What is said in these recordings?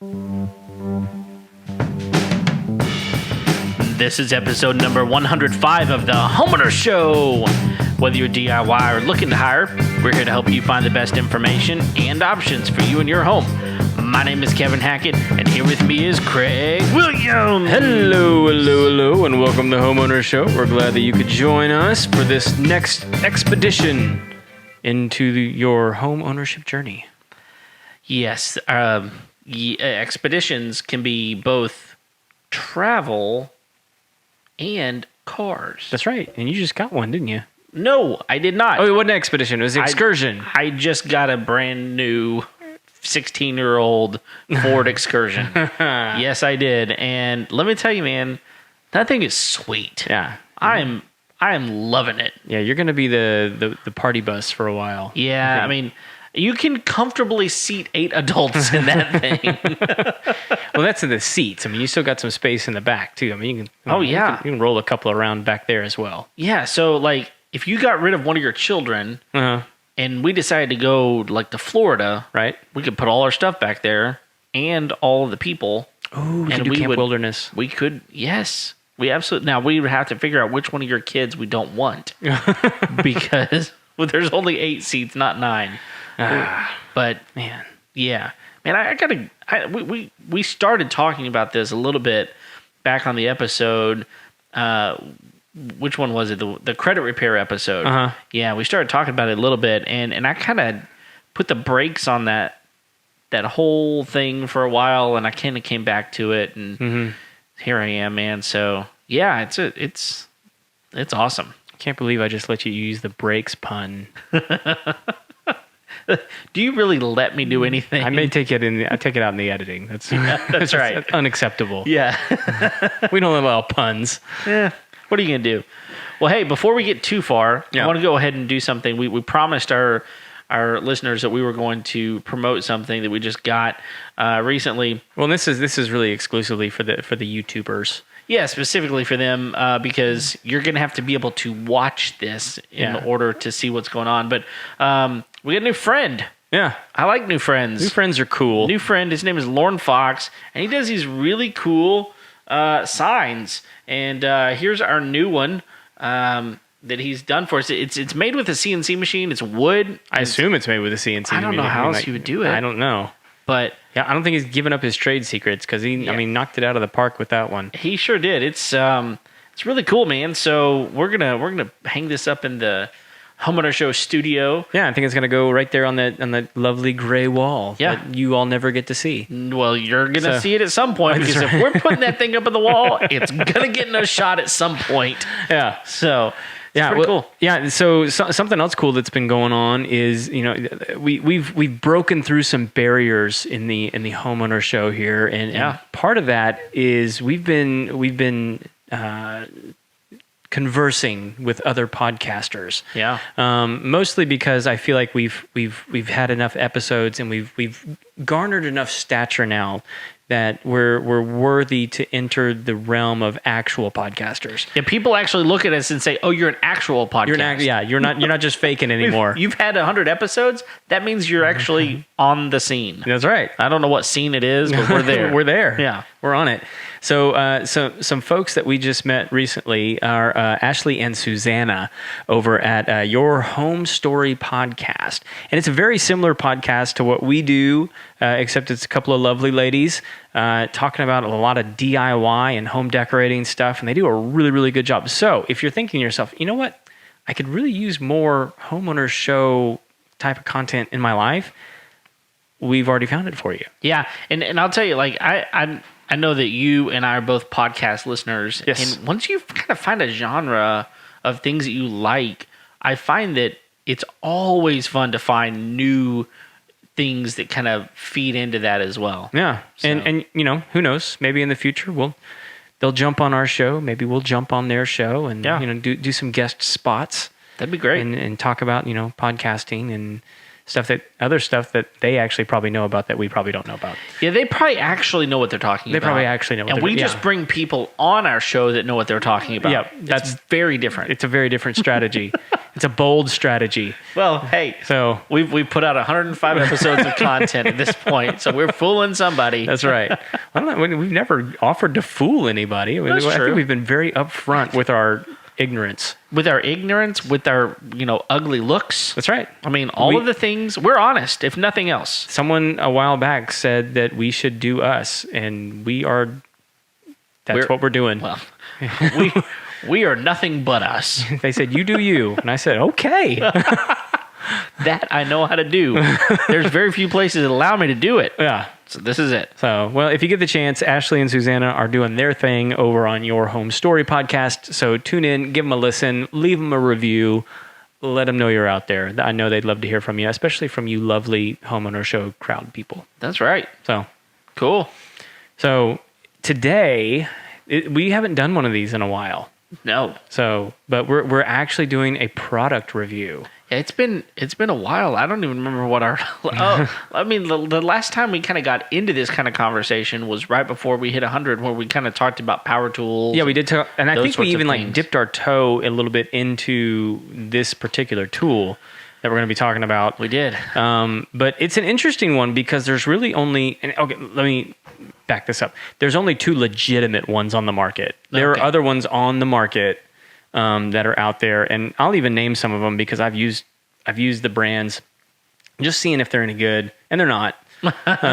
This is episode number 105 of the Homeowners Show. Whether you're DIY or looking to hire, we're here to help you find the best information and options for you and your home. My name is Kevin Hackett, and here with me is Craig Williams. Hello, and welcome to the Homeowners Show. We're glad that you could join us for this next expedition into your home ownership journey. Yes, expeditions can be both travel and cars. That's right, and you just got one, didn't you? No, I did not. Oh, it wasn't an expedition, it was an excursion. I just got a brand new 16-year-old Ford Excursion. Yes, I did. And let me tell you, man, that thing is sweet. Yeah. I am loving it. Yeah, you're going to be the party bus for a while. Yeah, I mean, you can comfortably seat 8 adults in that thing. Well, that's in the seats. I mean, you still got some space in the back, too. I mean, you can roll a couple around back there as well. Yeah, so, like, if you got rid of one of your children... And we decided to go to Florida, right? We could put all our stuff back there and all of the people. Oh, we could do Camp Wilderness. We could, yes. We absolutely. Now we would have to figure out which one of your kids we don't want because there's only 8 seats, not 9. But man, yeah, man, we started talking about this a little bit back on the episode. Which one was it? The credit repair episode. Yeah, we started talking about it a little bit, and I kind of put the brakes on that whole thing for a while, and I kind of came back to it, and here I am, man. So yeah, it's awesome. I can't believe I just let you use the brakes pun. Do you really let me do anything? I may take it out in the editing. That's that's right. That's unacceptable. Yeah, we don't allow puns. Yeah. What are you going to do? Well, hey, before we get too far, I want to go ahead and do something. We promised our listeners that we were going to promote something that we just got recently. Well, this is really exclusively for the YouTubers. Yeah, specifically for them because you're going to have to be able to watch this in order to see what's going on. But we got a new friend. Yeah. I like new friends. New friends are cool. New friend, his name is Lauren Fox, and he does these really cool signs. And here's our new one that he's done for us. It's made with a CNC machine. It's wood. I assume it's made with a CNC machine. I don't know how else you would do it. I don't know. But yeah, I don't think he's given up his trade secrets because he knocked it out of the park with that one. He sure did. It's really cool, man. So we're gonna hang this up in the Homeowner Show studio. Yeah, I think it's gonna go right there on that lovely gray wall that you all never get to see. Well, you're gonna see it at some point because if we're putting that thing up on the wall, it's gonna get in a shot at some point. Yeah. So it's pretty cool. Yeah. So something else cool that's been going on is we've broken through some barriers in the Homeowner Show here, and part of that is we've been conversing with other podcasters. Yeah. Mostly because I feel like we've had enough episodes and we've garnered enough stature now that we're worthy to enter the realm of actual podcasters. Yeah, people actually look at us and say, "Oh, you're an actual podcast." You're not just faking anymore. You've had 100 episodes. That means you're actually on the scene. That's right. I don't know what scene it is, but we're there. We're there. Yeah, we're on it. So some folks that we just met recently are Ashley and Susanna over at Your Home Story podcast. And it's a very similar podcast to what we do, except it's a couple of lovely ladies talking about a lot of DIY and home decorating stuff. And they do a really, really good job. So if you're thinking to yourself, you know what? I could really use more Homeowner Show type of content in my life. We've already found it for you. Yeah. And I'll tell you, like, I know that you and I are both podcast listeners. Yes. And once you kind of find a genre of things that you like, I find that it's always fun to find new things that kind of feed into that as well. Yeah. So. And who knows? Maybe in the future they'll jump on our show. Maybe we'll jump on their show and do some guest spots. That'd be great. And talk about, podcasting and other stuff that they actually probably know about that we probably don't know about. Yeah, they probably actually know what they're talking about. They probably actually know what they're talking about. And we just bring people on our show that know what they're talking about. Yeah, that's very different. It's a very different strategy. It's a bold strategy. Well, hey, So we've put out 105 episodes of content at this point, so we're fooling somebody. that's right. We've never offered to fool anybody. That's I true. think we've been very upfront with our ignorance. With our ignorance, with our ugly looks. That's right. I mean, all of the things, we're honest, if nothing else. Someone a while back said that we should do us, and that's what we're doing. Well, we are nothing but us. They said, you do you. And I said, okay. That I know how to do. There's very few places that allow me to do it. Yeah. So this is it. So, well, if you get the chance, Ashley and Susanna are doing their thing over on Your Home Story podcast. So tune in, give them a listen, leave them a review, let them know you're out there. I know they'd love to hear from you, especially from you lovely Homeowner Show crowd people. That's right. So, Cool. so today, we haven't done one of these in a while. No. So, but we're actually doing a product review. Yeah, it's been a while. I don't even remember what our. I mean, the last time we kind of got into this kind of conversation was right before we hit 100, where we kind of talked about power tools. Yeah, we did talk, and I think we even things. dipped our toe a little bit into this particular tool that we're going to be talking about. We did. But it's an interesting one because there's really only. And okay, let me back this up. There's only two legitimate ones on the market. There are other ones on the market that are out there, and I'll even name some of them because I've used the brands, just seeing if they're any good, and they're not. But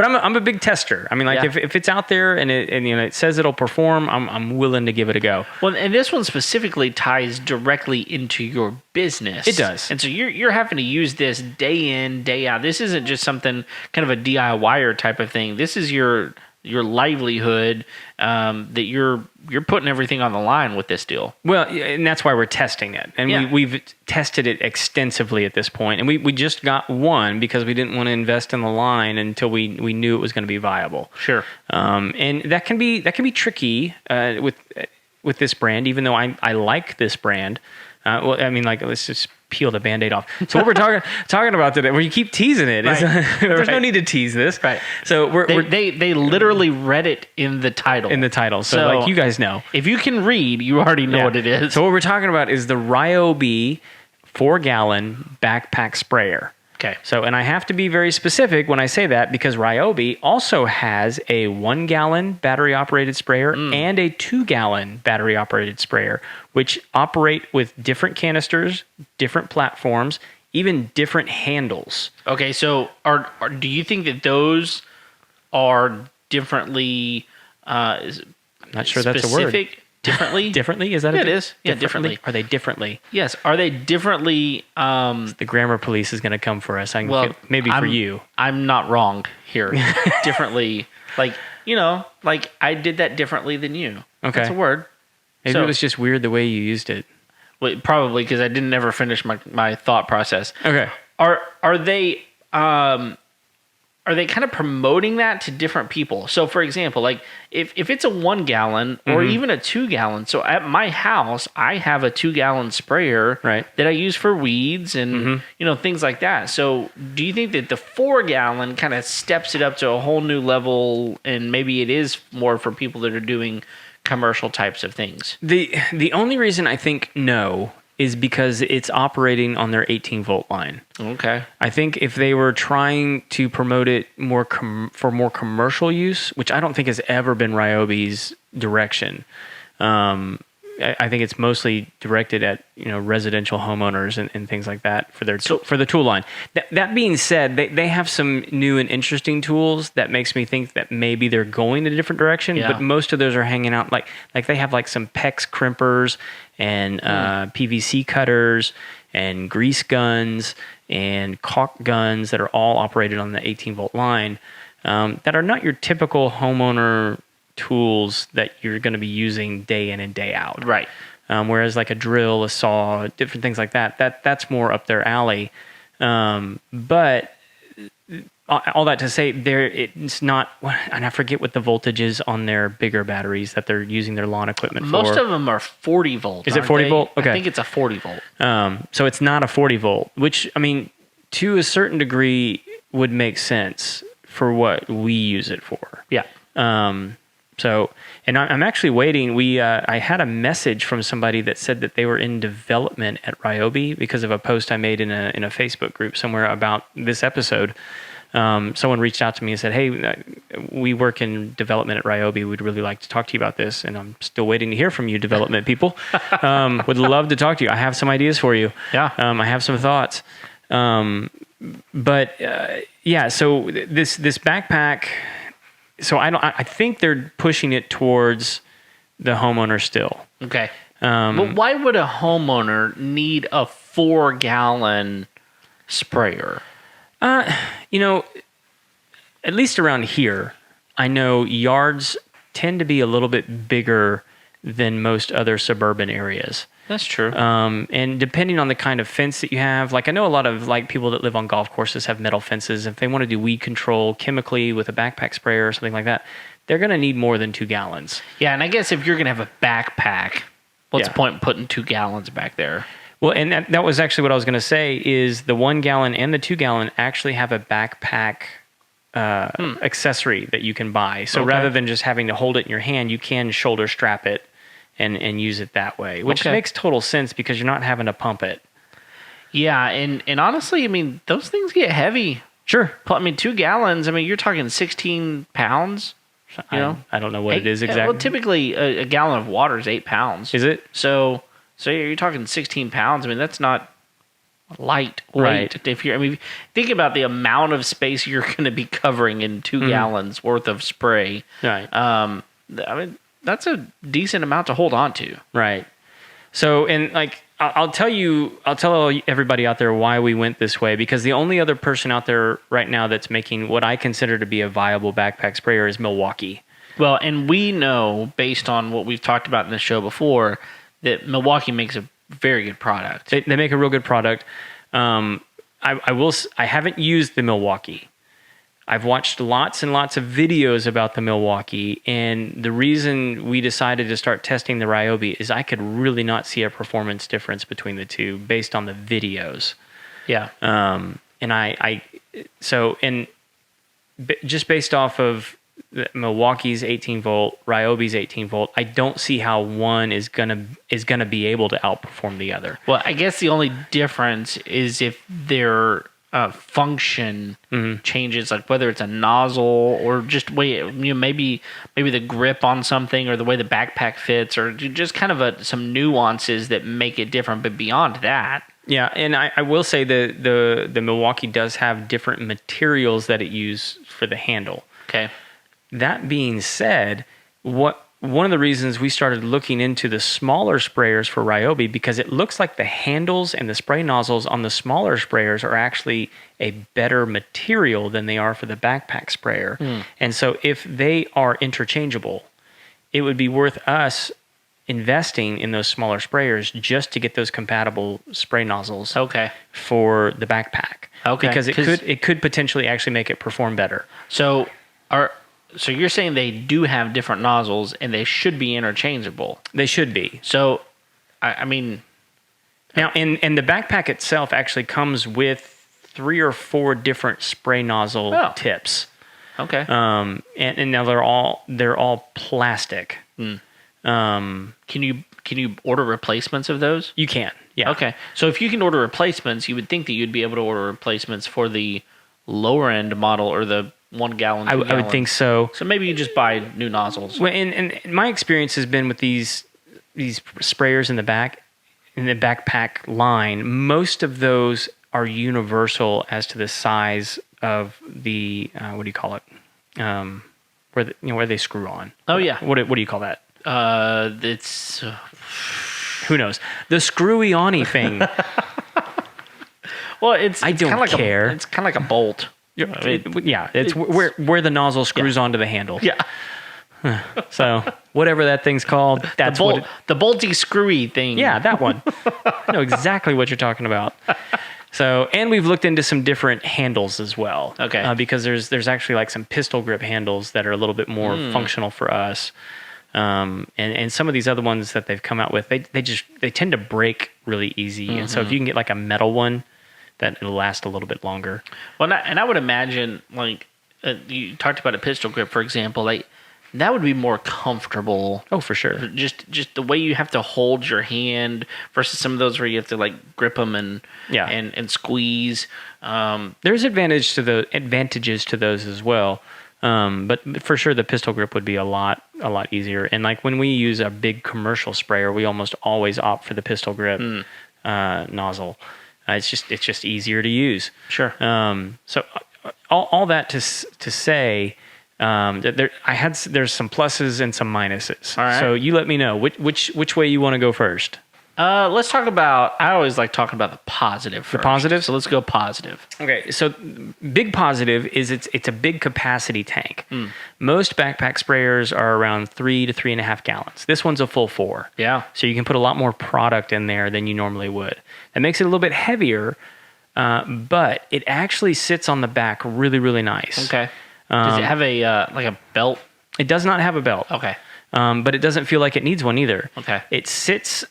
I'm a big tester. I mean, like if it's out there and it says it'll perform, I'm willing to give it a go. Well, and this one specifically ties directly into your business. It does. And so you're having to use this day in, day out. This isn't just something kind of a DIYer type of thing. This is your livelihood, that you're putting everything on the line with this deal. Well, and that's why we're testing it. And we've tested it extensively at this point. And we just got one because we didn't want to invest in the line until we knew it was going to be viable. Sure. And that can be tricky with this brand, even though I like this brand. Well, I mean, like, let's just peel the Band-Aid off. So what we're talking about today, where you keep teasing it, is, there's no need to tease this. Right. So they literally read it in the title. So like you guys know. If you can read, you already know what it is. So what we're talking about is the Ryobi 4-gallon backpack sprayer. Okay. So, and I have to be very specific when I say that because Ryobi also has a 1-gallon battery-operated sprayer and a 2-gallon battery-operated sprayer, which operate with different canisters, different platforms, even different handles. Okay, so do you think that those are differently? I'm not sure that's a word. Differently? Differently? Is that it is. Yeah, differently. Are they differently? Yes. Are they differently? The grammar police is going to come for us. Maybe for you. I'm not wrong here. Differently. Like I did that differently than you. Okay. That's a word. Maybe it was just weird the way you used it. Well, probably because I didn't ever finish my thought process. Okay. Are they kind of promoting that to different people? So, for example, like if it's a 1-gallon or even a 2-gallon, so at my house, I have a 2-gallon sprayer that I use for weeds and things like that. So, do you think that the 4-gallon kind of steps it up to a whole new level, and maybe it is more for people that are doing commercial types of things? The only reason I think no is because it's operating on their 18-volt line. Okay. I think if they were trying to promote it more for more commercial use, which I don't think has ever been Ryobi's direction, I think it's mostly directed at residential homeowners and things like that for the tool line. That being said, they have some new and interesting tools that makes me think that maybe they're going in a different direction. Yeah. But most of those are hanging out like they have like some PEX crimpers and PVC cutters and grease guns and caulk guns that are all operated on the 18-volt line that are not your typical homeowner tools that you're going to be using day in and day out. Right. Whereas like a drill, a saw, different things like that's more up their alley. But all that to say, it's not, and I forget what the voltage is on their bigger batteries that they're using their lawn equipment for. Most of them are 40 volt. Is it 40 volt? Okay. I think it's a 40 volt. So it's not a 40 volt, which, I mean, to a certain degree would make sense for what we use it for. Yeah. So, and I'm actually waiting. I had a message from somebody that said that they were in development at Ryobi because of a post I made in a Facebook group somewhere about this episode. Someone reached out to me and said, "Hey, we work in development at Ryobi. We'd really like to talk to you about this." And I'm still waiting to hear from you, development people. Would love to talk to you. I have some ideas for you. Yeah. I have some thoughts. But so this backpack. So I think they're pushing it towards the homeowner still. Okay. But why would a homeowner need a 4-gallon sprayer? At least around here, I know yards tend to be a little bit bigger than most other suburban areas. That's true. And depending on the kind of fence that you have, like I know a lot of like people that live on golf courses have metal fences. If they want to do weed control chemically with a backpack sprayer or something like that, they're going to need more than 2 gallons. Yeah, and I guess if you're going to have a backpack, what's the point in putting 2 gallons back there? Well, and that was actually what I was going to say is the 1 gallon and the 2 gallon actually have a backpack accessory that you can buy. So rather than just having to hold it in your hand, you can shoulder strap it and use it that way, which makes total sense because you're not having to pump it. Yeah, and honestly, I mean, those things get heavy. Sure. I mean, 2 gallons, I mean, you're talking 16 pounds, you know? I don't know what it is exactly. Well, typically a gallon of water is 8 pounds. Is it? So you're talking 16 pounds. I mean, that's not lightweight. Right. Think about the amount of space you're going to be covering in 2 gallons worth of spray. Right. I mean, that's a decent amount to hold on to. Right. So, and like, I'll tell everybody out there why we went this way, because the only other person out there right now that's making what I consider to be a viable backpack sprayer is Milwaukee. Well, and we know, based on what we've talked about in the show before, that Milwaukee makes a very good product. They make a real good product. I haven't used the Milwaukee. I've watched lots and lots of videos about the Milwaukee, and the reason we decided to start testing the Ryobi is I could really not see a performance difference between the two based on the videos. Yeah. Just based off of Milwaukee's 18 volt, Ryobi's 18 volt, I don't see how one is gonna be able to outperform the other. Well, I guess the only difference is if their function changes, like whether it's a nozzle or just maybe the grip on something or the way the backpack fits, or just kind of some nuances that make it different. But beyond that, yeah, and I will say the Milwaukee does have different materials that it uses for the handle. Okay. That being said, one of the reasons we started looking into the smaller sprayers for Ryobi, because it looks like the handles and the spray nozzles on the smaller sprayers are actually a better material than they are for the backpack sprayer. And so if they are interchangeable, it would be worth us investing in those smaller sprayers just to get those compatible spray nozzles for the backpack. Okay. Because it could potentially actually make it perform better. So you're saying they do have different nozzles and they should be interchangeable? They should be. So, I mean... Now, and the backpack itself actually comes with 3 or 4 different spray nozzle tips. Okay. And now they're all plastic. Can you order replacements of those? You can, yeah. Okay. So if you can order replacements, you would think that you'd be able to order replacements for the lower end model or the 1 gallon, 2 gallon. I would think so. So maybe you just buy new nozzles. Well, and my experience has been with these sprayers in the backpack line. Most of those are universal as to the size of the what do you call it? Where they screw on. Oh yeah. What do you call that? It's who knows, the screwy-on thing. Well, I don't care. It's kind of like a bolt. It's where the nozzle screws onto the handle. Yeah. So whatever that thing's called, that's the bolty screwy thing. Yeah, that one. I know exactly what you're talking about. So, and we've looked into some different handles as well. Okay. Because there's actually like some pistol grip handles that are a little bit more functional for us. And some of these other ones that they've come out with, they tend to break really easy. And so if you can get like a metal one, that it'll last a little bit longer. Well, and I would imagine, like you talked about a pistol grip, for example, like That would be more comfortable. Oh, for sure. Just the way you have to hold your hand versus some of those where you have to like grip them and squeeze. There's advantages to those as well. But for sure, the pistol grip would be a lot easier. And like when we use a big commercial sprayer, we almost always opt for the pistol grip nozzle. It's just easier to use. Sure. So all that to say. There's some pluses and some minuses. All right. So you let me know which way you want to go first. Let's talk about. I always like talking about the positive first. The positive. So let's go positive. Okay. So big positive is it's a big capacity tank. Most backpack sprayers are around 3 to 3.5 gallons. This one's a full 4. Yeah. So you can put a lot more product in there than you normally would. That makes it a little bit heavier, but it actually sits on the back really, really nice. Okay. Does it have a like a belt? It does not have a belt. Okay. But it doesn't feel like it needs one either. Okay. It sits.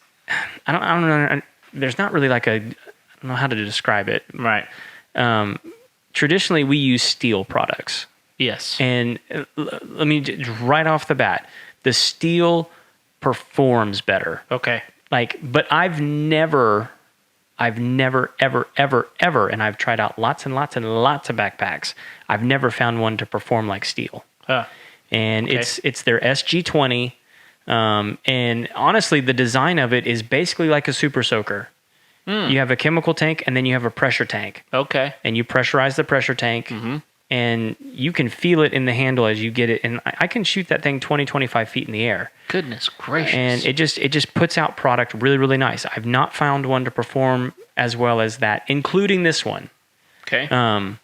I don't know. There's not really like I don't know how to describe it. Right. Traditionally, we use steel products. Yes. And let me right off the bat, the steel performs better. Okay. But I've never, ever, and I've tried out lots and lots and lots of backpacks. I've never found one to perform like steel. And okay. it's their SG20. And honestly, the design of it is basically like a super soaker. You have a chemical tank and then you have a pressure tank. Okay. And you pressurize the pressure tank and you can feel it in the handle as you get it. And I can shoot that thing 20, 25 feet in the air. Goodness gracious. And it just puts out product really, really nice. I've not found one to perform as well as that, including this one. Okay. And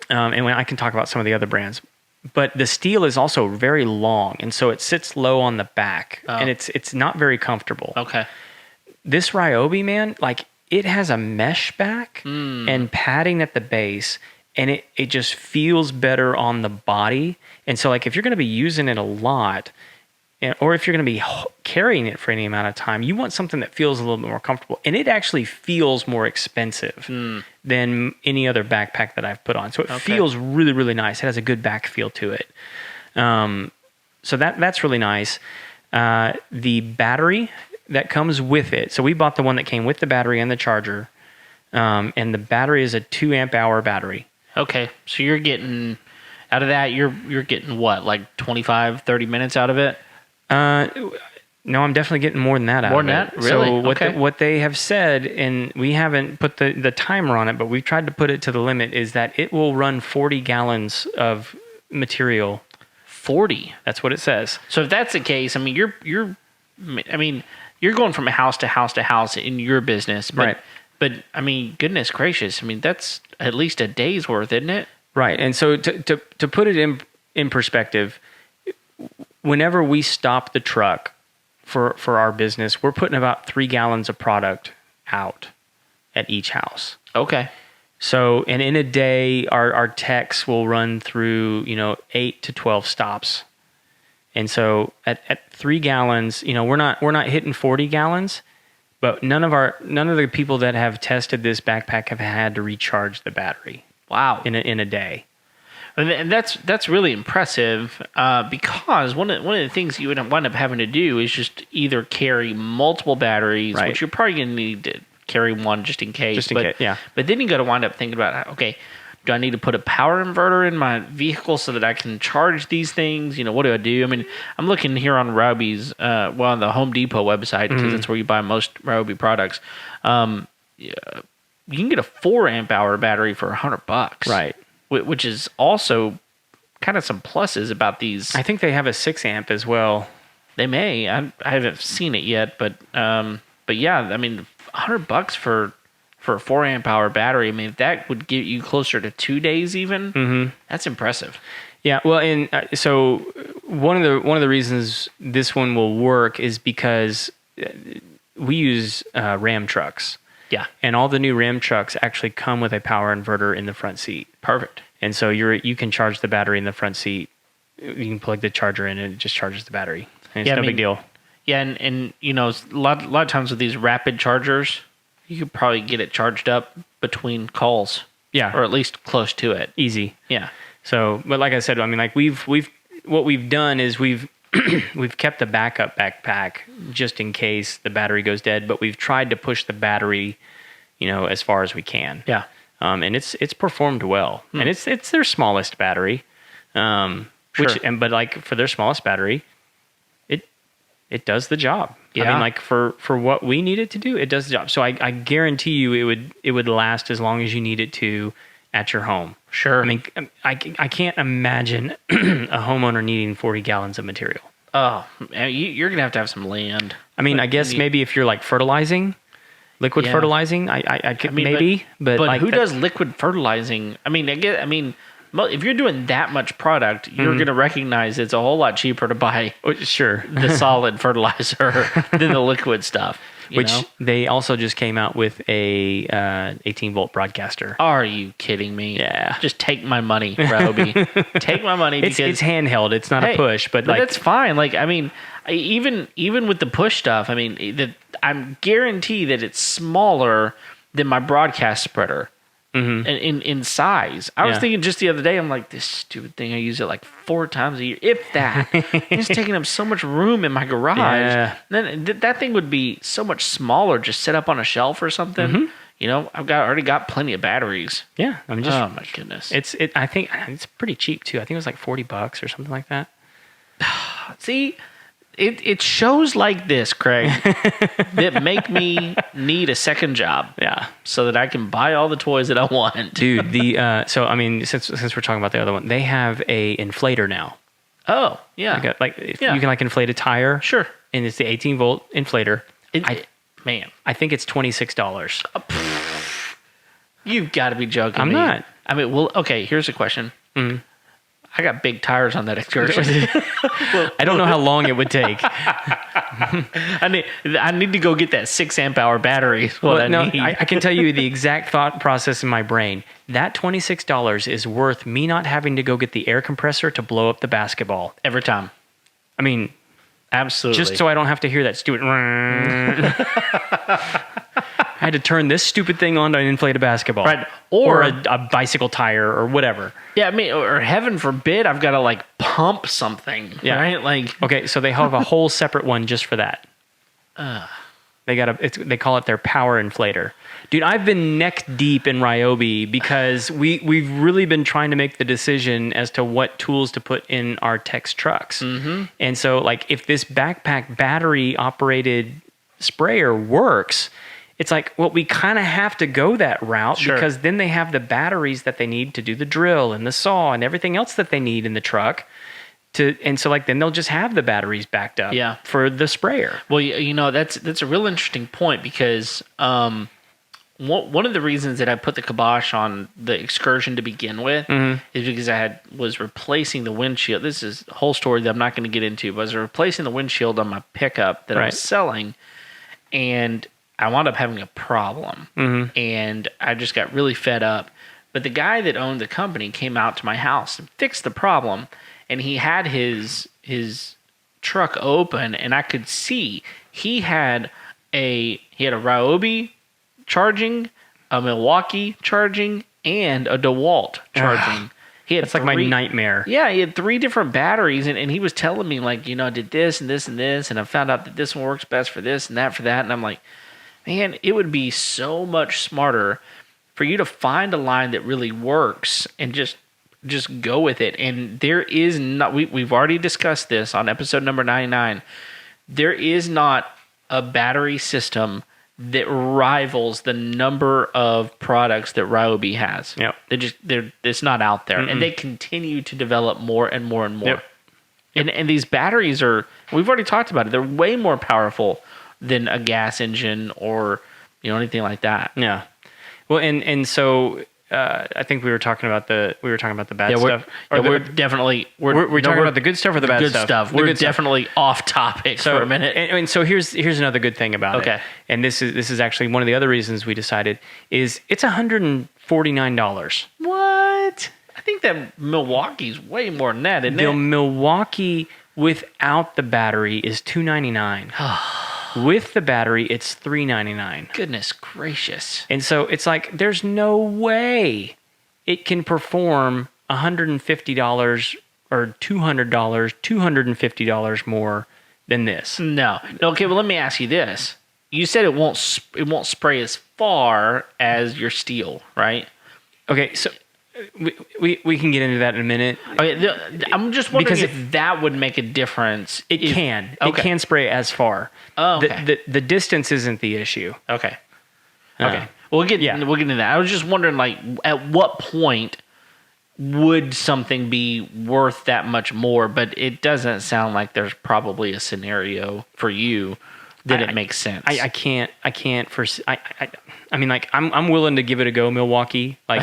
when I can talk about some of the other brands, but the steel is also very long, and so it sits low on the back, and it's not very comfortable. Okay. This Ryobi, man, like it has a mesh back and padding at the base, and it just feels better on the body. And so, like if you're going to be using it a lot, or if you're going to be carrying it for any amount of time, you want something that feels a little bit more comfortable. And it actually feels more expensive than any other backpack that I've put on. So it feels really, really nice. It has a good back feel to it. So that's really nice. The battery that comes with it. So we bought the one that came with the battery and the charger. And the battery is a 2 amp hour battery. Okay. So you're getting, out of that, you're getting what, like 25, 30 minutes out of it? No, I'm definitely getting more than that out of it. More than that? Really? So what they have said, and we haven't put the timer on it, but we've tried to put it to the limit, is that it will run 40 gallons of material. 40? That's what it says. So if that's the case, I mean, you're going from house to house to house in your business. But, right. But, I mean, goodness gracious. I mean, that's at least a day's worth, isn't it? Right. And so to put it in perspective, whenever we stop the truck for our business, we're putting about 3 gallons of product out at each house. Okay. So, and in a day, our techs will run through, 8 to 12 stops. And so at 3 gallons, we're not hitting 40 gallons, but none of the people that have tested this backpack have had to recharge the battery. Wow. In a day. And that's really impressive because one of the things you would wind up having to do is just either carry multiple batteries, right. which you're probably going to need to carry one just in case. Yeah. But then you got to wind up thinking about, okay, do I need to put a power inverter in my vehicle so that I can charge these things? What do I do? I mean, I'm looking here on Ryobi's, on the Home Depot website, because that's where you buy most Ryobi products. You can get a 4 amp hour battery for $100. Right. Which is also kind of some pluses about these. I think they have a 6 amp as well. They may. I haven't seen it yet, but yeah, I mean, $100 for a 4 amp hour battery. I mean, if that would get you closer to 2 days even. That's impressive. Yeah. Well, and so one of the reasons this one will work is because we use Ram trucks. Yeah. And all the new Ram trucks actually come with a power inverter in the front seat. Perfect. And so you can charge the battery in the front seat. You can plug the charger in and it just charges the battery. And it's no big deal. Yeah, and a lot of times with these rapid chargers, you could probably get it charged up between calls. Yeah. Or at least close to it. Easy. Yeah. So, but like I said, I mean, like we've what we've done is we've kept a backup backpack just in case the battery goes dead, but we've tried to push the battery, as far as we can. Yeah. And it's performed well, and it's their smallest battery, but like for their smallest battery, it does the job. Yeah. I mean, like for what we need it to do, it does the job. So I guarantee you it would last as long as you need it to at your home. Sure. I mean, I can't imagine a homeowner needing 40 gallons of material. Oh, you're gonna have to have some land. I mean, I guess maybe if you're like fertilizing, liquid fertilizing, I could maybe, but like who does liquid fertilizing? I mean, if you're doing that much product, you're going to recognize it's a whole lot cheaper to buy sure the solid fertilizer than the liquid stuff. Which they also just came out with a 18-volt broadcaster. Are you kidding me? Yeah. Just take my money, Ryobi. Take my money because it's handheld. It's not a push, but like that's fine. Like I mean, even with the push stuff, I mean, I'm guaranteed that it's smaller than my broadcast spreader. In size. I was thinking just the other day, I'm like, this stupid thing, I use it like 4 times a year, if that. It's taking up so much room in my garage. Yeah. Then that thing would be so much smaller, just set up on a shelf or something. I've already got plenty of batteries. Yeah, I mean, oh my goodness. I think it's pretty cheap too. I think it was like $40 or something like that. See, it shows like this, Craig, that make me need a second job. Yeah. So that I can buy all the toys that I want. Dude, so I mean, since we're talking about the other one, they have a inflator now. Oh, yeah. You can like inflate a tire. Sure. And it's the 18-volt inflator. I think it's $26. You've got to be joking. I'm not. I mean, well, okay, here's a question. I got big tires on that excursion. I don't know how long it would take. I need to go get that 6 amp hour battery. I can tell you the exact thought process in my brain. That $26 is worth me not having to go get the air compressor to blow up the basketball. Every time. I mean, absolutely. Just so I don't have to hear that stupid. I had to turn this stupid thing on to inflate a basketball. Right. Or a bicycle tire or whatever. Yeah, I mean, or heaven forbid, I've got to like pump something. Yeah. Right? Like, okay, so they have a whole separate one just for that. They call it their power inflator. Dude, I've been neck deep in Ryobi because we've really been trying to make the decision as to what tools to put in our Tex trucks. And so, like, if this backpack battery operated sprayer works, it's like, well, we kind of have to go that route because then they have the batteries that they need to do the drill and the saw and everything else that they need in the truck. And so like then they'll just have the batteries backed up for the sprayer. Well, that's a real interesting point because one of the reasons that I put the kibosh on the excursion to begin with is because I was replacing the windshield. This is a whole story that I'm not going to get into, but I was replacing the windshield on my pickup that I was selling, and I wound up having a problem, and I just got really fed up. But the guy that owned the company came out to my house and fixed the problem, and he had his truck open, and I could see he had a Ryobi charging, a Milwaukee charging, and a DeWalt charging. That's like my nightmare. Yeah, he had 3 different batteries, and he was telling me, like, I did this and this and this, and I found out that this one works best for this and that for that, and I'm like, man, it would be so much smarter for you to find a line that really works and just go with it. And there is not, we've already discussed this on episode number 99. There is not a battery system that rivals the number of products that Ryobi has. Yep. It's not out there. And they continue to develop more and more and more. Yep. And these batteries we've already talked about it, they're way more powerful than a gas engine or anything like that. Yeah. Well, and so I think we were talking about the bad stuff. We're talking about the good stuff or the bad stuff. We're definitely off topic for a minute. And so here's another good thing about it. Okay. And this is actually one of the other reasons we decided is it's $149. What? I think that Milwaukee's way more than that, isn't it? The Milwaukee without the battery is $299. With the battery, it's $399. Goodness gracious. And so it's like, there's no way it can perform $150 or $200, $250 more than this. No. Okay, well, let me ask you this. You said it won't spray as far as your steel, right? Okay, so we can get into that in a minute. Okay, I'm just wondering if that would make a difference. It can spray as far. Oh, okay. The distance isn't the issue. Okay. Okay. We'll get into that. I was just wondering, like, at what point would something be worth that much more? But it doesn't sound like there's probably a scenario for you that it makes sense. I can't. I mean, like, I'm willing to give it a go, Milwaukee. Like,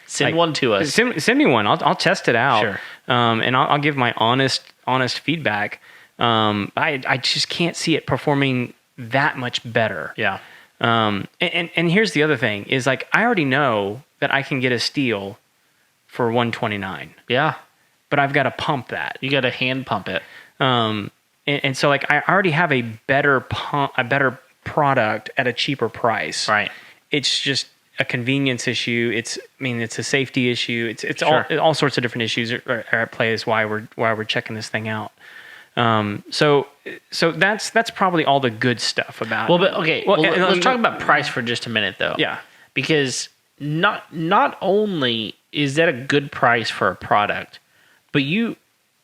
send one to us. Send me one. I'll test it out. Sure. And I'll give my honest feedback. I just can't see it performing that much better. Yeah. And here's the other thing is, like, I already know that I can get a steel for $129. Yeah. But I've got to pump that. You got to hand pump it. And so, like, I already have a better product at a cheaper price. Right. It's just a convenience issue. It's a safety issue. It's Sure. all sorts of different issues are at play is why we're checking this thing out. So that's probably all the good stuff about it. But okay. Well, let's talk about price for just a minute, though. Yeah. Because not only is that a good price for a product, but you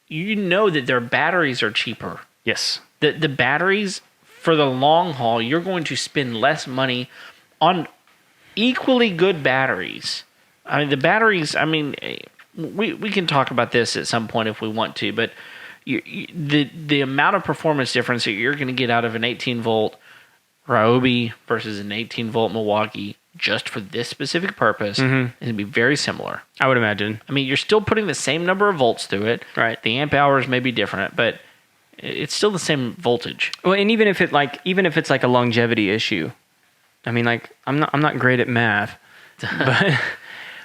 know that their batteries are cheaper. Yes. The batteries, for the long haul, you're going to spend less money on equally good batteries. I mean, the batteries, we can talk about this at some point if we want to, but the amount of performance difference that you're going to get out of an 18-volt Ryobi versus an 18-volt Milwaukee just for this specific purpose is going to be very similar. I would imagine. I mean, you're still putting the same number of volts through it. Right. The amp hours may be different, but it's still the same voltage. Well, and even if it's like a longevity issue, I mean, like, I'm not great at math,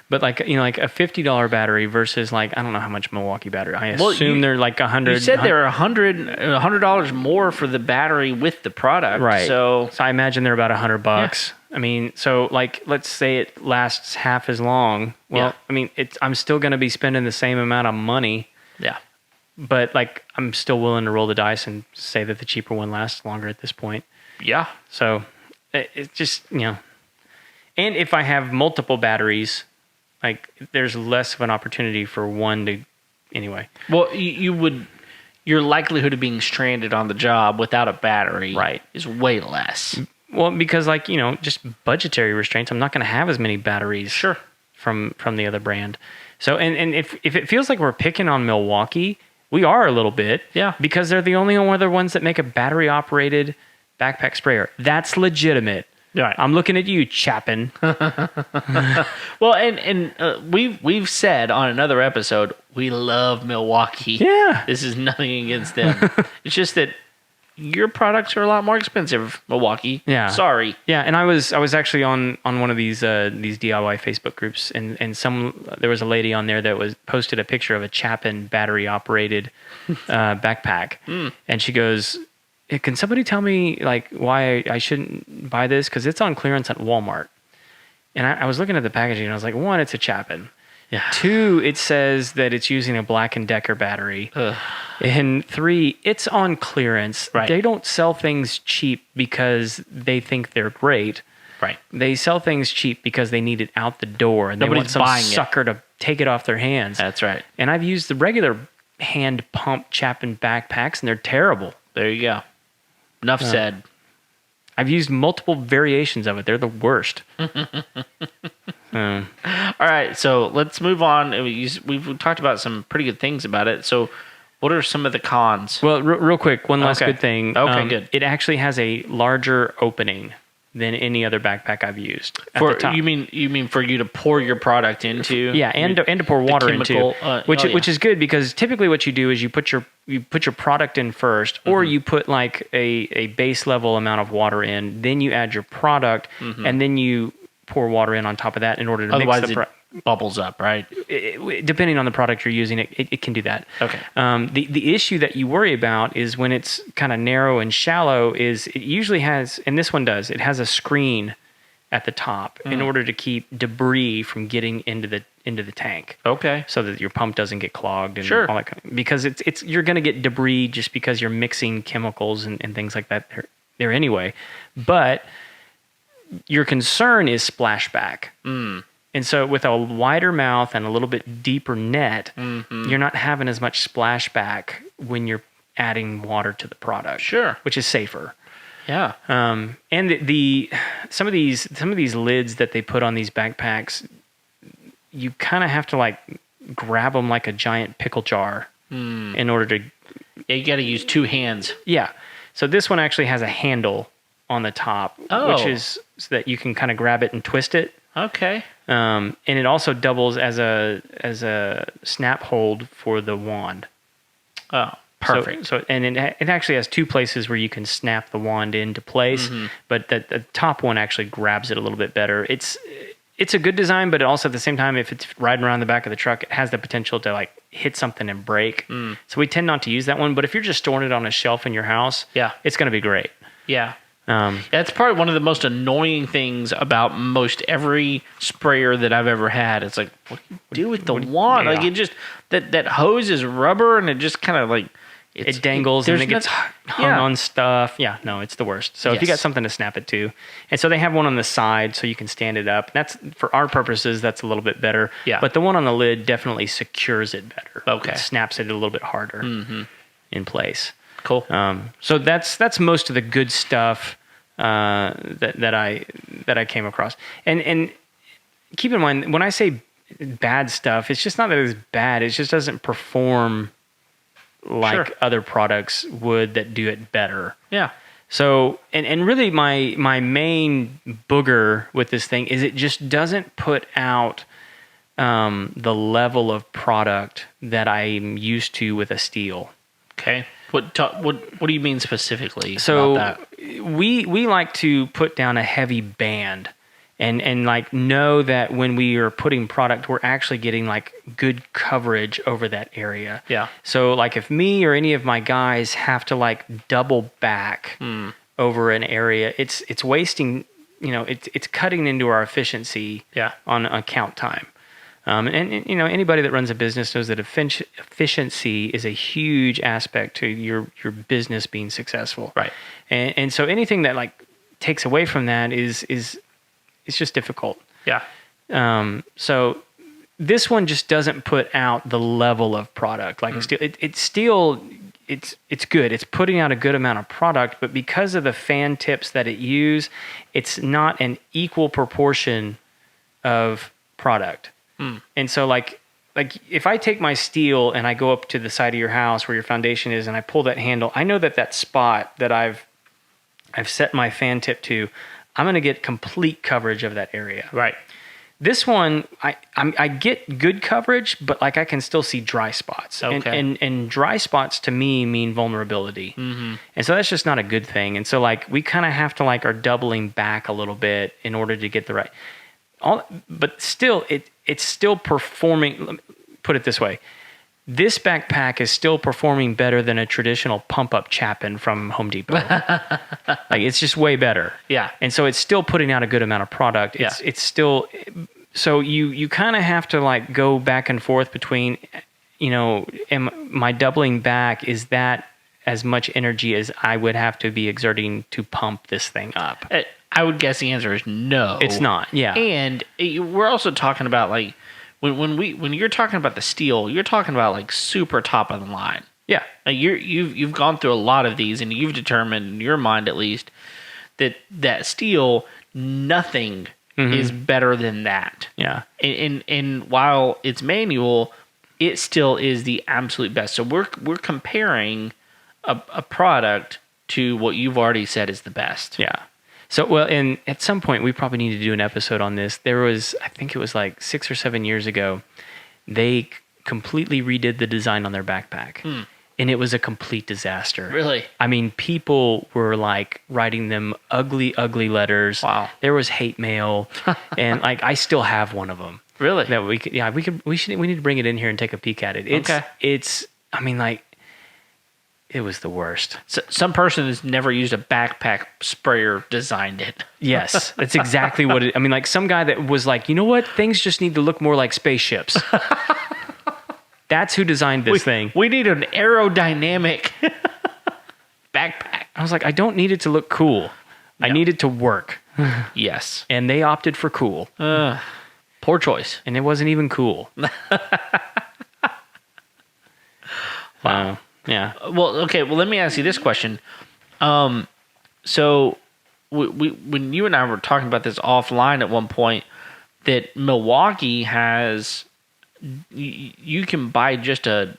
but like, you know, like a $50 battery versus, like, I don't know how much Milwaukee battery. I assume they're like 100. You said they're $100 more for the battery with the product, right? So I imagine they're about $100. Yeah. I mean, so, like, let's say it lasts half as long. Well, yeah. I mean, I'm still going to be spending the same amount of money. Yeah. But, like, I'm still willing to roll the dice and say that the cheaper one lasts longer at this point. Yeah. So it's just, you know, and if I have multiple batteries, like, there's less of an opportunity for one to, anyway. Well, your likelihood of being stranded on the job without a battery, right, is way less. Well, because, like, you know, just budgetary restraints, I'm not going to have as many batteries, sure, from the other brand. So, and if it feels like we're picking on Milwaukee, we are a little bit, yeah, because they're the only other ones that make a battery operated backpack sprayer. That's legitimate. Right. I'm looking at you, Chapin. Well, and we've said on another episode we love Milwaukee. Yeah. This is nothing against them. It's just that your products are a lot more expensive, Milwaukee. Yeah. Sorry. Yeah, and I was actually on one of these DIY Facebook groups, and there was a lady on there that posted a picture of a Chapin battery operated backpack, and she goes, "Can somebody tell me, like, why I shouldn't buy this? Because it's on clearance at Walmart." And I was looking at the packaging, and I was like, one, it's a Chapin. Yeah. 2, it says that it's using a Black & Decker battery. Ugh. And 3, it's on clearance. Right. They don't sell things cheap because they think they're great. Right. They sell things cheap because they need it out the door, and Nobody's they want buying some sucker to take it off their hands. That's right. And I've used the regular hand pump Chapin backpacks, and they're terrible. There you go. Enough said. I've used multiple variations of it. They're the worst. All right, so let's move on. We've talked about some pretty good things about it. So what are some of the cons? Well, real quick, one last good thing. Okay, good. It actually has a larger opening than any other backpack I've used. You mean for you to pour your product into? Yeah, and to pour water into, which is good, because typically what you do is you put your product in first, or you put, like, a base level amount of water in, then you add your product, and then you pour water in on top of that in order to Otherwise mix the it bubbles up, right? Depending on the product you're using, it can do that. Okay. The issue that you worry about is when it's kind of narrow and shallow, is it usually has, and this one does, it has a screen at the top in order to keep debris from getting into the tank. Okay. So that your pump doesn't get clogged and Sure. all that kind of, because it's you're going to get debris just because you're mixing chemicals and things like that there anyway. But your concern is splashback. And so with a wider mouth and a little bit deeper net, you're not having as much splashback when you're adding water to the product. Sure. Which is safer. Yeah. And some of these lids that they put on these backpacks, you kind of have to like grab them like a giant pickle jar in order to. Yeah, you got to use 2 hands. Yeah. So this one actually has a handle on the top, which is so that you can kind of grab it and twist it. Okay. And it also doubles as a snap hold for the wand. Oh, perfect. So and it actually has 2 places where you can snap the wand into place, but the top one actually grabs it a little bit better. It's a good design, but also at the same time, if it's riding around the back of the truck, it has the potential to like hit something and break. So we tend not to use that one. But if you're just storing it on a shelf in your house, it's going to be great. Yeah. That's probably one of the most annoying things about most every sprayer that I've ever had. It's like, what do you do with the wand? Yeah. Like it just that hose is rubber and it just kind of like it dangles and it gets hung on stuff. Yeah, no, it's the worst. So if you got something to snap it to, and so they have one on the side so you can stand it up. That's for our purposes. That's a little bit better. Yeah. But the one on the lid definitely secures it better. Okay. It snaps it a little bit harder in place. Cool. So that's most of the good stuff that I came across. And keep in mind, when I say bad stuff, it's just not that it's bad. It just doesn't perform like other products would that do it better. Yeah. So and really my main booger with this thing is it just doesn't put out the level of product that I'm used to with a steel. Okay. What do you mean specifically so about that? We like to put down a heavy band and like know that when we are putting product, we're actually getting like good coverage over that area. Yeah. So like if me or any of my guys have to like double back over an area, it's wasting, it's cutting into our efficiency on account time. And anybody that runs a business knows that efficiency is a huge aspect to your business being successful. Right. And so anything that like takes away from that is it's just difficult. Yeah. So this one just doesn't put out the level of product like a steel. It's still it's good. It's putting out a good amount of product, but because of the fan tips that it use, it's not an equal proportion of product. And so like if I take my steel and I go up to the side of your house where your foundation is and I pull that handle, I know that spot that I've set my fan tip to, I'm going to get complete coverage of that area. Right. This one, I get good coverage, but like I can still see dry spots. Okay. And dry spots to me mean vulnerability. And so that's just not a good thing. And so like we kind of have to like are doubling back a little bit in order to get the right. But still, it's still performing. Let me put it this way. This backpack is still performing better than a traditional pump-up Chapin from Home Depot. Like it's just way better. Yeah. And so it's still putting out a good amount of product. It's still, so you kind of have to like go back and forth between, am my doubling back, is that as much energy as I would have to be exerting to pump this thing up? I would guess the answer is no. It's not. Yeah. And we're also talking about like when you're talking about the steel, you're talking about like super top of the line. Yeah. Like you've gone through a lot of these, and you've determined in your mind at least that steel, nothing is better than that. Yeah. And while it's manual, it still is the absolute best. So we're comparing a product to what you've already said is the best. Yeah. So, well, and at some point, we probably need to do an episode on this. There was, I think it was like 6 or 7 years ago, they completely redid the design on their backpack. And it was a complete disaster. Really? I mean, people were like writing them ugly, ugly letters. Wow. There was hate mail. And like, I still have one of them. Really? That we need to bring it in here and take a peek at it. I mean, like, It was the worst. So, some person who's never used a backpack sprayer designed it. Yes, that's exactly what it... I mean, like some guy that was like, you know what? Things just need to look more like spaceships. That's who designed this thing. We need an aerodynamic backpack. I was like, I don't need it to look cool. No. I need it to work. Yes. And they opted for cool. Poor choice. And it wasn't even cool. Wow. Yeah. Well, okay. Well, let me ask you this question. So, we when you and I were talking about this offline at one point, that Milwaukee has, you can buy just a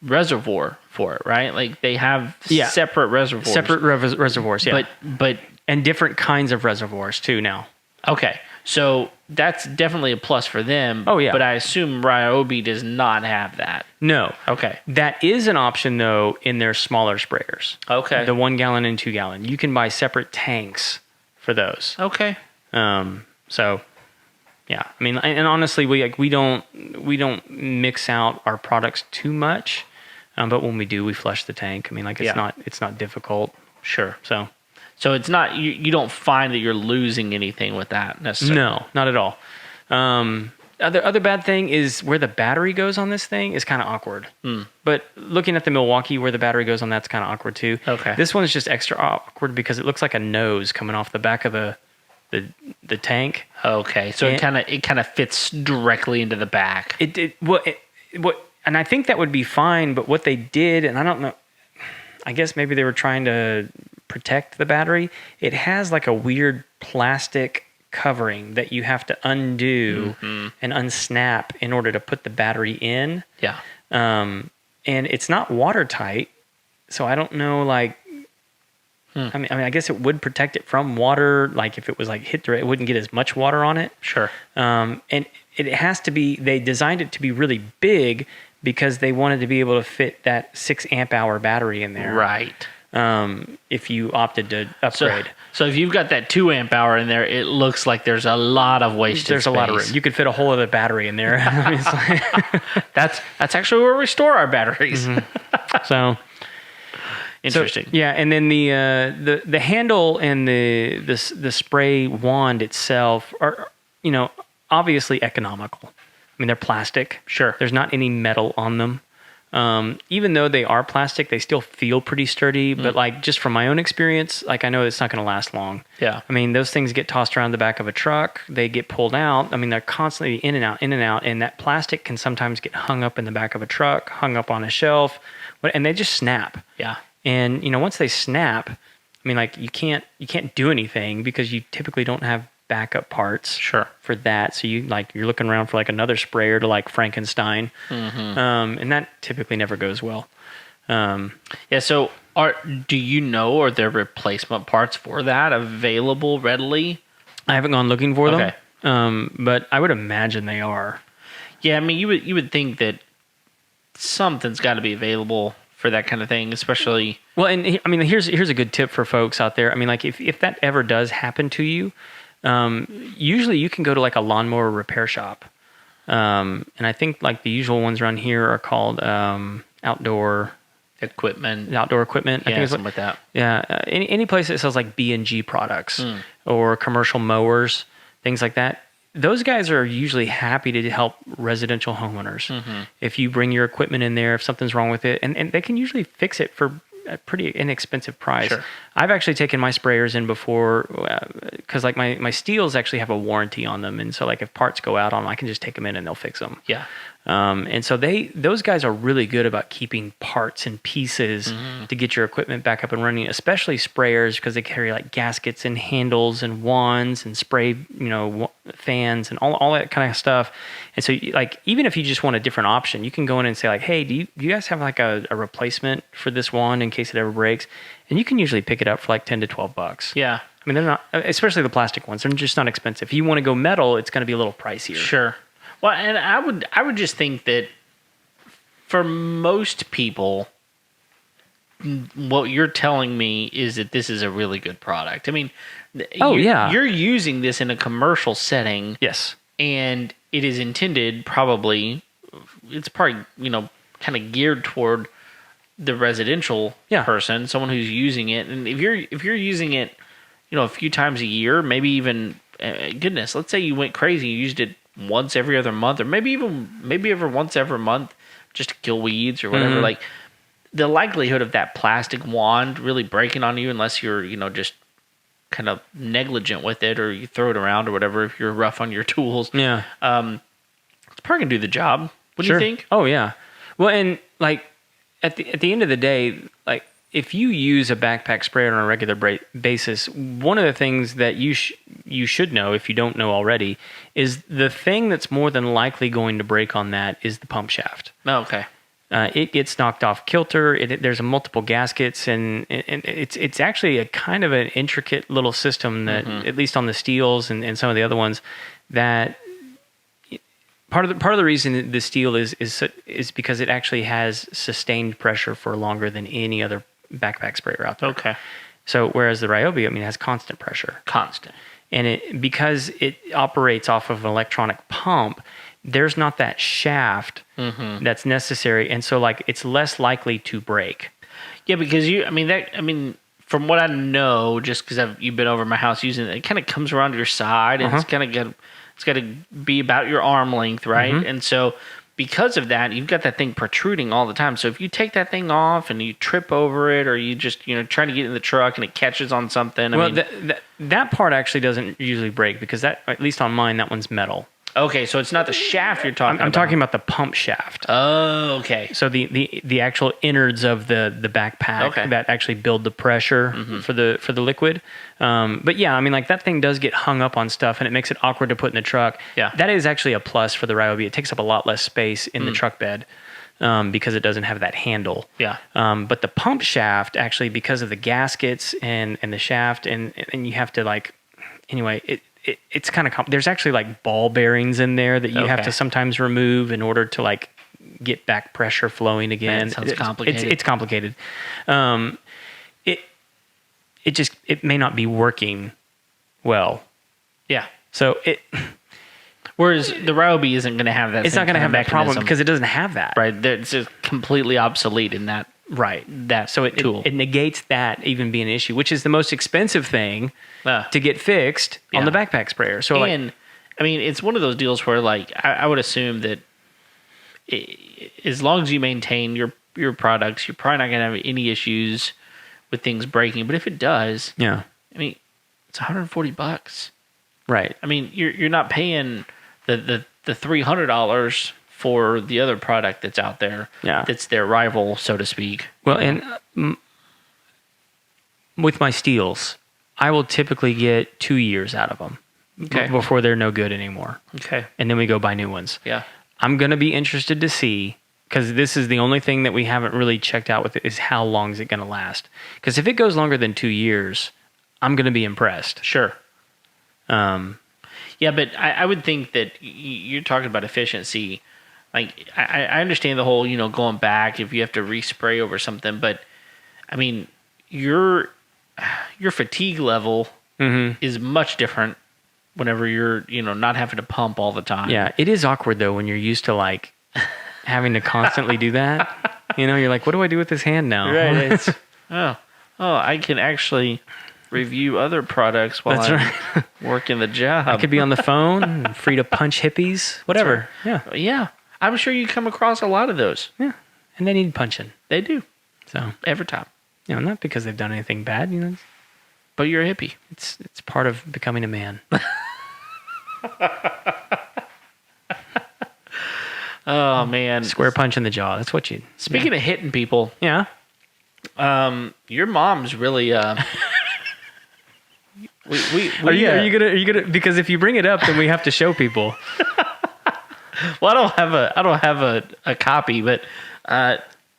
reservoir for it, right? Like they have separate reservoirs. Separate reservoirs, yeah. But and different kinds of reservoirs too now. Okay. So that's definitely a plus for them. Oh, yeah. But I assume Ryobi does not have that. No. Okay. That is an option, though, in their smaller sprayers. Okay. The 1 gallon and 2 gallon. You can buy separate tanks for those. Okay. So, yeah. I mean, and honestly, we don't mix out our products too much. But when we do, we flush the tank. I mean, like it's not difficult. Sure. So it's not, you don't find that you're losing anything with that necessarily. No, not at all. Other bad thing is where the battery goes on this thing is kind of awkward. But looking at the Milwaukee, where the battery goes on that's kind of awkward too. Okay. This one is just extra awkward because it looks like a nose coming off the back of the tank. Okay, so it kind of fits directly into the back. And I think that would be fine. But what they did, and I don't know, I guess maybe they were trying to protect the battery. It has like a weird plastic covering that you have to undo and unsnap in order to put the battery in. Yeah. And it's not watertight, so I don't know. Like, I mean, I guess it would protect it from water. Like if it was like hit through it, it wouldn't get as much water on it. Sure. And it has to be. They designed it to be really big because they wanted to be able to fit that 6 amp hour battery in there. Right. If you opted to upgrade. So if you've got that 2 amp hour in there, it looks like there's a lot of wasted space. There's a lot of room. You could fit a whole other battery in there. I mean, that's actually where we store our batteries. So interesting. So, yeah, and then the handle and the spray wand itself are, obviously economical. I mean, they're plastic. Sure. There's not any metal on them. Even though they are plastic, they still feel pretty sturdy. But like just from my own experience, like I know it's not going to last long. Yeah. I mean, those things get tossed around the back of a truck. They get pulled out. I mean, they're constantly in and out. And that plastic can sometimes get hung up in the back of a truck, hung up on a shelf, and they just snap. Yeah. And once they snap, I mean, like you can't do anything because you typically don't have backup parts for that. So you're looking around for like another sprayer to like Frankenstein. And that typically never goes well. Yeah. So do you know, are there replacement parts for that available readily? I haven't gone looking for them. But I would imagine they are. Yeah. I mean, you would think that something's got to be available for that kind of thing, especially. Well, and I mean, here's a good tip for folks out there. I mean, like if that ever does happen to you, usually you can go to like a lawnmower repair shop. And I think like the usual ones around here are called outdoor equipment. I think it's something like that. Yeah. Any place that sells like B&G products or commercial mowers, things like that. Those guys are usually happy to help residential homeowners. If you bring your equipment in there, if something's wrong with it, and they can usually fix it for a pretty inexpensive price. Sure. I've actually taken my sprayers in before because like my steels actually have a warranty on them, and so like if parts go out on them, I can just take them in and they'll fix them. Yeah. And so those guys are really good about keeping parts and pieces to get your equipment back up and running, especially sprayers because they carry like gaskets and handles and wands and spray, fans and all that kind of stuff. And so like, even if you just want a different option, you can go in and say like, hey, do you guys have like a replacement for this wand in case it ever breaks? And you can usually pick it up for like $10 to $12. Yeah. I mean, they're not, especially the plastic ones, they're just not expensive. If you want to go metal, it's going to be a little pricier. Sure. Well, and I would just think that for most people, what you're telling me is that this is a really good product. I mean, you're using this in a commercial setting. Yes. And it is intended it's probably, kind of geared toward the residential Yeah. person, someone who's using it. And if you're using it, a few times a year, maybe even goodness, let's say you went crazy, you used it once every other month, or maybe every once every month just to kill weeds or whatever. Like the likelihood of that plastic wand really breaking on you, unless you're just kind of negligent with it, or you throw it around or whatever, if you're rough on your tools, Yeah. it's probably gonna do the job. What do Sure. you think? Oh yeah. Well, and like at the end of the day, like if you use a backpack sprayer on a regular basis, one of the things that you should know, if you don't know already, is the thing that's more than likely going to break on that is the pump shaft. Oh, okay. It gets knocked off kilter. There's multiple gaskets, and it's actually a kind of an intricate little system that, at least on the steels and some of the other ones, that part of the reason the steel is because it actually has sustained pressure for longer than any other backpack sprayer out there. Okay. So whereas the Ryobi, it has constant pressure. Constant. And because it operates off of an electronic pump, there's not that shaft that's necessary, and so like it's less likely to break. Yeah, because from what I know, just because you've been over my house using it, it kind of comes around your side, and it's got to be about your arm length, right? And so because of that, you've got that thing protruding all the time. So if you take that thing off and you trip over it, or you just trying to get in the truck and it catches on something, that part actually doesn't usually break, because that, at least on mine, that one's metal. Okay, so it's not the shaft you're talking about. I'm talking about the pump shaft. Oh, okay. So the actual innards of the backpack that actually build the pressure for the liquid. But yeah, like that thing does get hung up on stuff, and it makes it awkward to put in the truck. Yeah. That is actually a plus for the Ryobi. It takes up a lot less space in the truck bed because it doesn't have that handle. Yeah. But the pump shaft, actually, because of the gaskets and the shaft, and you have to it's kind of there's actually like ball bearings in there that you have to sometimes remove in order to get back pressure flowing again. That sounds complicated. It's complicated. It may not be working well. Yeah. So whereas the Ryobi isn't going to have that. It's not going to have that problem because it doesn't have that. Right. It's just completely obsolete in that. Right. That so tool. It negates that even being an issue, which is the most expensive thing to get fixed on the backpack sprayer. So it's one of those deals where I would assume that as long as you maintain your products, you're probably not going to have any issues with things breaking. But if it does, it's $140. Right. You're not paying the $300 for the other product that's out there. Yeah. That's their rival, so to speak. Well, and with my steels, I will typically get 2 years out of them before they're no good anymore. Okay. And then we go buy new ones. Yeah. I'm going to be interested to see, because this is the only thing that we haven't really checked out with it, is how long is it going to last. Because if it goes longer than 2 years, I'm going to be impressed. Sure. Yeah, but I would think that you're talking about efficiency. I understand the whole, going back if you have to respray over something, but your fatigue level is much different whenever you're, not having to pump all the time. Yeah, it is awkward though when you're used to having to constantly do that. You're like, what do I do with this hand now? Right. It's I can actually review other products while I'm working the job. I could be on the phone, free to punch hippies, whatever. Right. Yeah. I'm sure you come across a lot of those. Yeah. And they need punching. They do. So every time. Not because they've done anything bad, But you're a hippie. It's part of becoming a man. Oh man. Square punch in the jaw. That's what you. Speaking of hitting people. Yeah. Your mom's really Are you gonna because if you bring it up then we have to show people. Well, I don't have a copy, but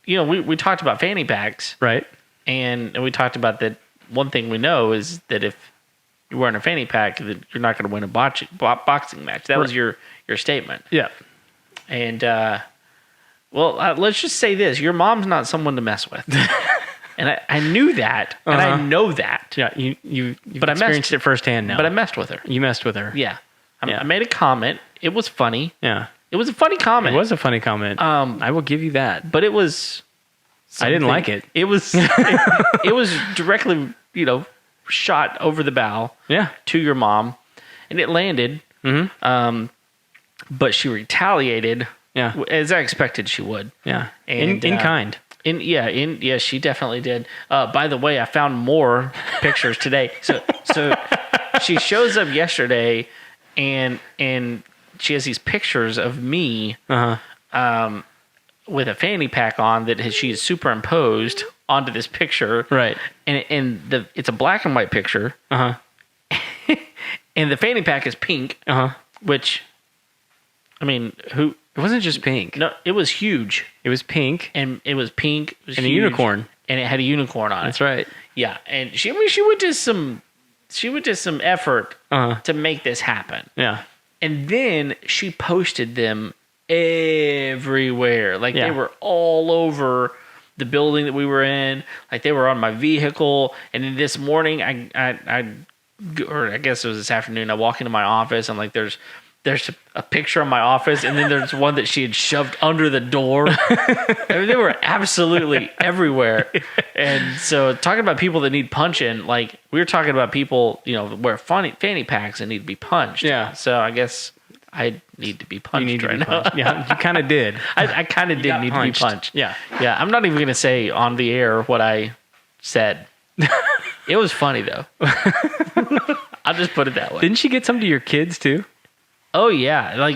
we talked about Fanny Packs, right? And we talked about that. One thing we know is that if you're wearing a fanny pack, that you're not going to win a boxing match. That was your statement. Yeah. And let's just say this: your mom's not someone to mess with. And I knew that, and I know that. Yeah, you've experienced it firsthand now. But I messed with her. You messed with her. Yeah. I made a comment. It was funny. Yeah. It was a funny comment. It was a funny comment. I will give you that. But it was I didn't like it. It was it was directly, shot over the bow. Yeah. To your mom, and it landed. Mm-hmm. But she retaliated. Yeah. As I expected she would. Yeah. And, in kind. She definitely did. By the way, I found more pictures today. So she shows up yesterday, and she has these pictures of me with a fanny pack on that she has superimposed onto this picture. Right. And it's a black and white picture. Uh-huh. And the fanny pack is pink. Uh-huh. Which, I mean, It wasn't just pink. No, it was huge. It was pink. And it was pink. It was and huge, a unicorn. And it had a unicorn on it. That's right. Yeah. And she went to some effort to make this happen. Yeah. And then she posted them everywhere. Like they were all over the building that we were in. Like they were on my vehicle. And then this morning, or I guess it was this afternoon, I walk into my office and like there's a picture of my office, and then there's one that she had shoved under the door. I mean, they were absolutely everywhere. And so talking about people that need punching, like we were talking about people, wear fanny packs and need to be punched. Yeah. So I guess I need to be punched right now. Yeah, you kind of did. I kind of did need to be punched. Yeah. Yeah. I'm not even going to say on the air what I said. It was funny though. I'll just put it that way. Didn't she get some to your kids too? Oh yeah,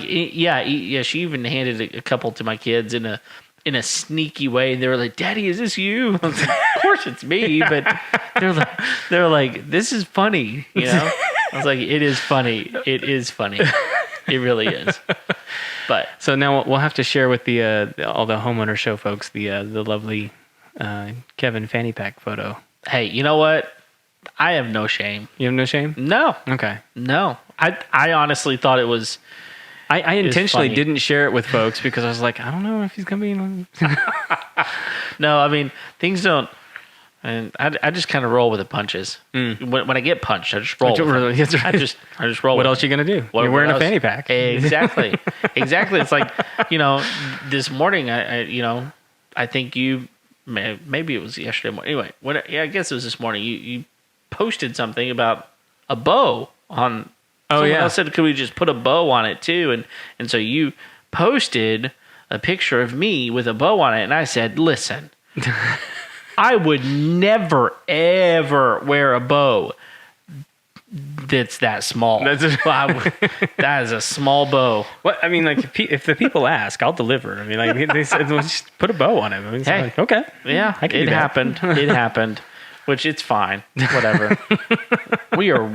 she even handed a couple to my kids in a sneaky way, and they were like, "Daddy, is this you?" I was like, "Of course it's me," but they're like, "This is funny," I was like, "It is funny. It is funny. It really is." But so now we'll have to share with all the homeowner show folks the lovely Kevin fanny pack photo. Hey, you know what? I have no shame. You have no shame? No. Okay. No. I honestly thought it was. I intentionally didn't share it with folks because I was like, I don't know if he's gonna be. No, I mean things don't. And I just kind of roll with the punches. When I get punched, I just roll. I just roll. What else are you gonna do? You're wearing a fanny pack. Exactly. Exactly. It's like this morning. I think you maybe it was yesterday morning. Anyway, I guess it was this morning. You posted something about a bow on. Someone else said, could we just put a bow on it too? And so you posted a picture of me with a bow on it, and I said, listen, I would never ever wear a bow that's that small. That is a small bow. Well, I mean, like if the people ask, I'll deliver. I mean, like they said, well, just put a bow on it. I mean, hey, like, okay, yeah, it happened. It happened. Which it's fine. Whatever. We are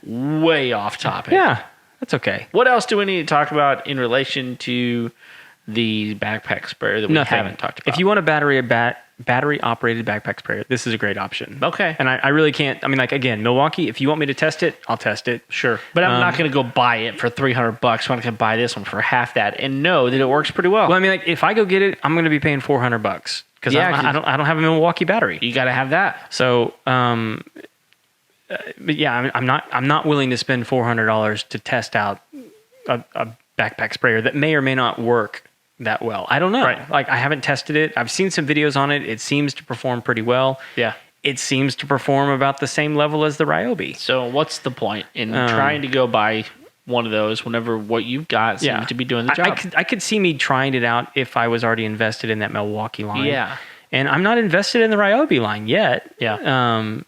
way off topic. Yeah, that's okay. What else do we need to talk about in relation to the backpack sprayer that we haven't talked about? If you want a battery operated backpack sprayer, this is a great option. Okay. And I really can't. I mean, like again, Milwaukee. If you want me to test it, I'll test it. Sure. But I'm not going to go buy it for $300. I'm going to buy this one for half that and know that it works pretty well. Well, I mean, like if I go get it, I'm going to be paying $400 because I don't have a Milwaukee battery. You got to have that. So, but yeah, I'm not willing to spend $400 to test out a backpack sprayer that may or may not work that well. I don't know. Right. Like I haven't tested it. I've seen some videos on it. It seems to perform pretty well. Yeah. It seems to perform about the same level as the Ryobi. So what's the point in trying to go buy one of those whenever what you've got seems to be doing the job? I could see me trying it out if I was already invested in that Milwaukee line. Yeah. And I'm not invested in the Ryobi line yet. Yeah.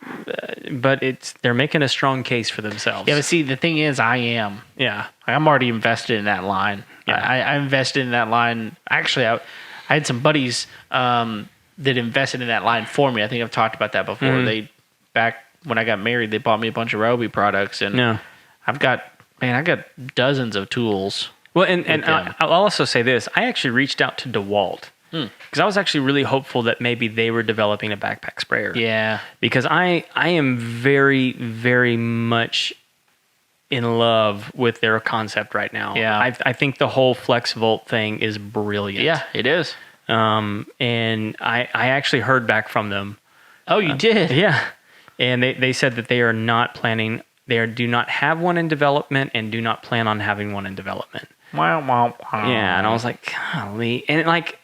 But they're making a strong case for themselves. Yeah, but see, the thing is, I am. Yeah. I'm already invested in that line. Yeah. I invested in that line. Actually, I had some buddies that invested in that line for me. I think I've talked about that before. Mm-hmm. Back when I got married, they bought me a bunch of Ryobi products, and I got dozens of tools. Well, and I'll also say this. I actually reached out to DeWalt. Because I was actually really hopeful that maybe they were developing a backpack sprayer. Yeah. Because I am very, very much in love with their concept right now. Yeah. I think the whole FlexVolt thing is brilliant. Yeah, it is. And I actually heard back from them. Oh, you did? Yeah. And they said that they are not planning, do not have one in development and do not plan on having one in development. Wow. Yeah, and I was like, golly, and like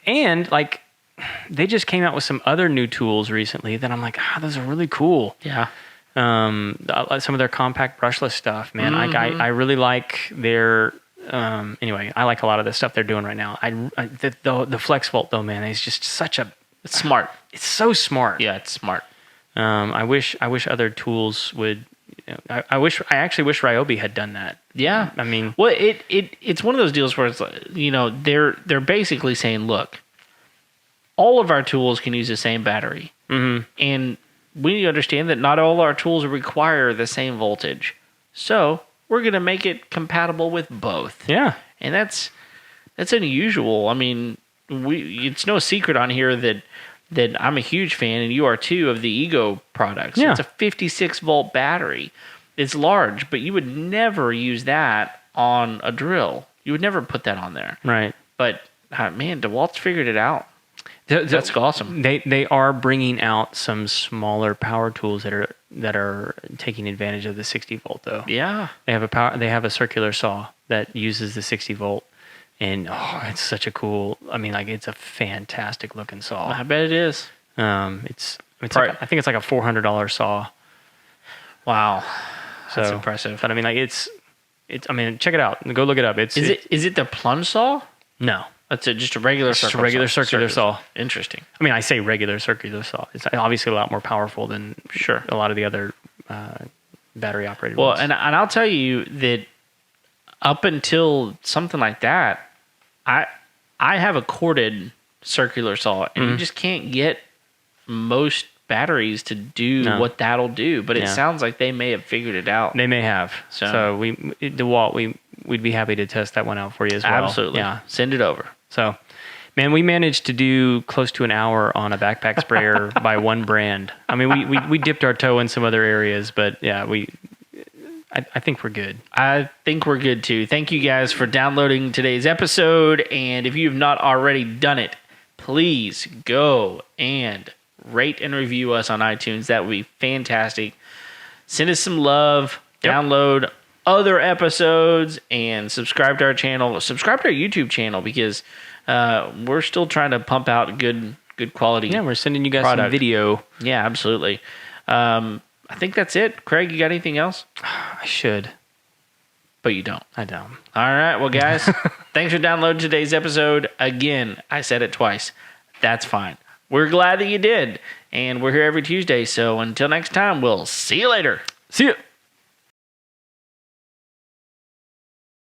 they just came out with some other new tools recently that I'm like, those are really cool. Yeah. Some of their compact brushless stuff, man. I really like their. Anyway, I like a lot of the stuff they're doing right now. The Flex Volt though, man, is just such a. It's smart. It's so smart. Yeah, it's smart. I wish other tools would. I actually wish Ryobi had done that. Yeah. I mean, well, it's one of those deals where it's like, they're basically saying, look, all of our tools can use the same battery, and we need to understand that not all our tools require the same voltage. So we're going to make it compatible with both. Yeah. And that's unusual. I mean, it's no secret on here that I'm a huge fan, and you are too, of the Ego products. Yeah. It's a 56-volt battery. It's large, but you would never use that on a drill. You would never put that on there. Right. But, man, DeWalt's figured it out. That's awesome. They are bringing out some smaller power tools that are taking advantage of the 60 volt though. Yeah. They have a circular saw that uses the 60 volt, and it's such a cool. I mean, like, it's a fantastic looking saw. I bet it is. It's like, I think it's like a $400 saw. Wow. That's impressive. But I mean, like, it's. I mean, check it out. Go look it up. Is it the plunge saw? No. That's just a regular circular saw. Interesting. I mean, I say regular circular saw. It's obviously a lot more powerful than a lot of the other battery operated ones. Well, and I'll tell you that up until something like that, I have a corded circular saw, and you just can't get most batteries to do what that'll do. But it sounds like they may have figured it out. They may have. So DeWalt, we'd be happy to test that one out for you as well. Absolutely. Yeah. Send it over. So, man, we managed to do close to an hour on a backpack sprayer by one brand. I mean, we dipped our toe in some other areas, but yeah, I think we're good. I think we're good too. Thank you guys for downloading today's episode. And if you have not already done it, please go and rate and review us on iTunes. That would be fantastic. Send us some love. Download other episodes and subscribe to our channel. Subscribe to our YouTube channel, because we're still trying to pump out good quality. Yeah, we're sending you guys some video. Yeah, absolutely. I think that's it. Craig, you got anything else? I should, but you don't. I don't. All right, well, guys, thanks for downloading today's episode. Again, I said it twice. That's fine. We're glad that you did, and we're here every Tuesday. So until next time, we'll see you later. See ya.